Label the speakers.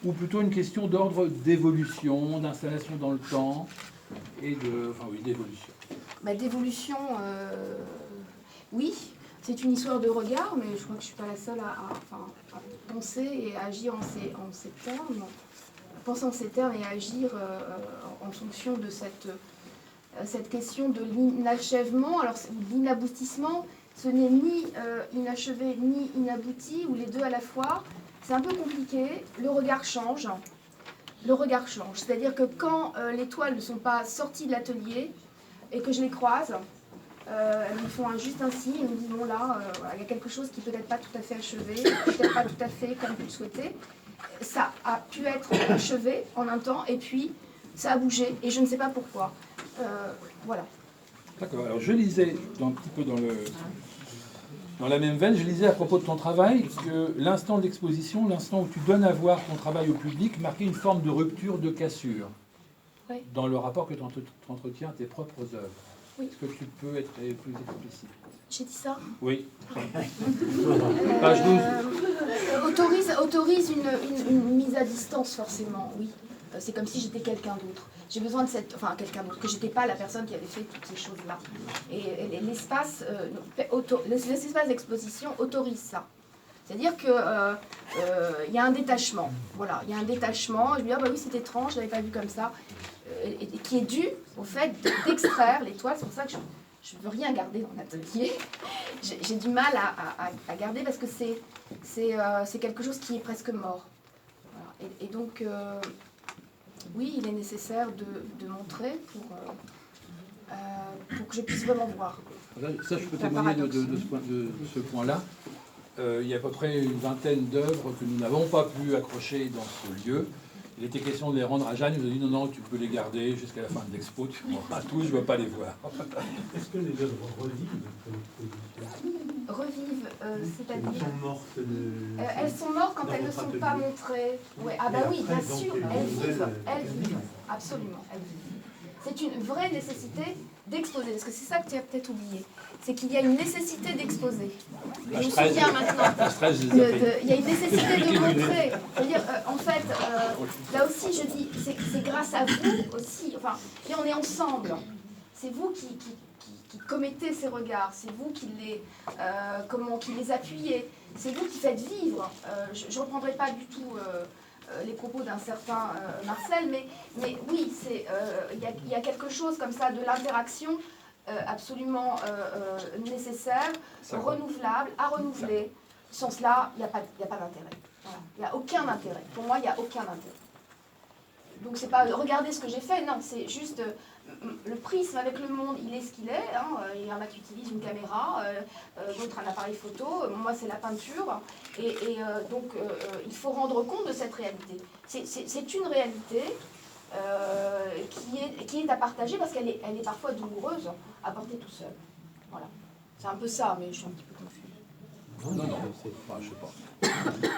Speaker 1: ou plutôt une question d'ordre d'évolution, d'installation dans le temps et d'évolution?
Speaker 2: D'évolution, oui, c'est une histoire de regard, mais je crois que je ne suis pas la seule à penser et à agir en ces termes, penser en ces termes et à agir en fonction de cette question de l'inachèvement, alors l'inaboutissement. Ce n'est ni inachevé ni inabouti, ou les deux à la fois. C'est un peu compliqué. Le regard change. Le regard change. C'est-à-dire que quand les toiles ne sont pas sorties de l'atelier et que je les croise, elles me font juste un signe. Elles me disent, bon là, voilà, il y a quelque chose qui peut-être pas tout à fait achevé, peut-être pas tout à fait comme vous le souhaitez. Ça a pu être achevé en un temps et puis ça a bougé et je ne sais pas pourquoi. Voilà.
Speaker 1: D'accord. Alors je lisais un petit peu dans la même veine, je lisais à propos de ton travail que l'instant d'exposition, l'instant où tu donnes à voir ton travail au public, marquait une forme de rupture, de cassure,
Speaker 2: Oui.
Speaker 1: dans le rapport que tu entretiens à tes propres œuvres.
Speaker 2: Oui.
Speaker 1: Est-ce que tu peux être plus explicite?
Speaker 2: J'ai dit ça?
Speaker 1: Oui. Page 12.
Speaker 2: Autorise une mise à distance, forcément, oui. C'est comme si j'étais quelqu'un d'autre. J'ai besoin de quelqu'un d'autre, que j'étais pas la personne qui avait fait toutes ces choses-là. Et l'espace d'exposition autorise ça. C'est-à-dire que il y a un détachement. Voilà, il y a un détachement. Je me dis, ah bah oui, c'est étrange, je l'avais pas vu comme ça. Et qui est dû au fait d'extraire les toiles. C'est pour ça que je ne veux rien garder dans l'atelier. J'ai du mal à garder parce que c'est quelque chose qui est presque mort. Voilà. Et donc, oui, il est nécessaire de montrer pour que je puisse vraiment voir.
Speaker 1: Ça, je peux témoigner de ce point-là. Il y a à peu près une vingtaine d'œuvres que nous n'avons pas pu accrocher dans ce lieu. Il était question de les rendre à Jeanne. Il nous a dit non, tu peux les garder jusqu'à la fin de l'expo. Tu prendras tous, je ne veux pas les voir.
Speaker 3: Est-ce que les œuvres revivent
Speaker 2: Revivent, c'est-à-dire
Speaker 3: elles sont mortes
Speaker 2: elles sont mortes quand elles ne sont pas montrées. Ouais. Ah bah oui, bien sûr, elles vivent. Absolument, elles vivent. C'est une vraie nécessité d'exposer, parce que c'est ça que tu as peut-être oublié. C'est qu'il y a une nécessité d'exposer. Je me souviens maintenant. Il y a une nécessité de montrer. C'est-à-dire, en fait, là aussi, je dis, c'est grâce à vous aussi. Enfin, et on est ensemble. C'est vous qui commettez ces regards. C'est vous qui les appuyez. C'est vous qui faites vivre. Je ne reprendrai pas du tout les propos d'un certain Marcel, mais oui, il y a quelque chose comme ça de l'interaction absolument nécessaire, renouvelable, à renouveler. Sans cela, il n'y a pas d'intérêt. Voilà. Il n'y a aucun intérêt. Pour moi, il n'y a aucun intérêt. Donc c'est pas regardez ce que j'ai fait, non, c'est juste le prisme avec le monde, il est ce qu'il est. Hein. Il y en a qui utilisent une caméra, d'autres un appareil photo. Moi, c'est la peinture. Donc, il faut rendre compte de cette réalité. C'est une réalité qui est à partager parce qu'elle est parfois douloureuse à porter tout seul. Voilà. C'est un peu ça, mais je suis un petit peu confuse.
Speaker 1: Non, je sais pas.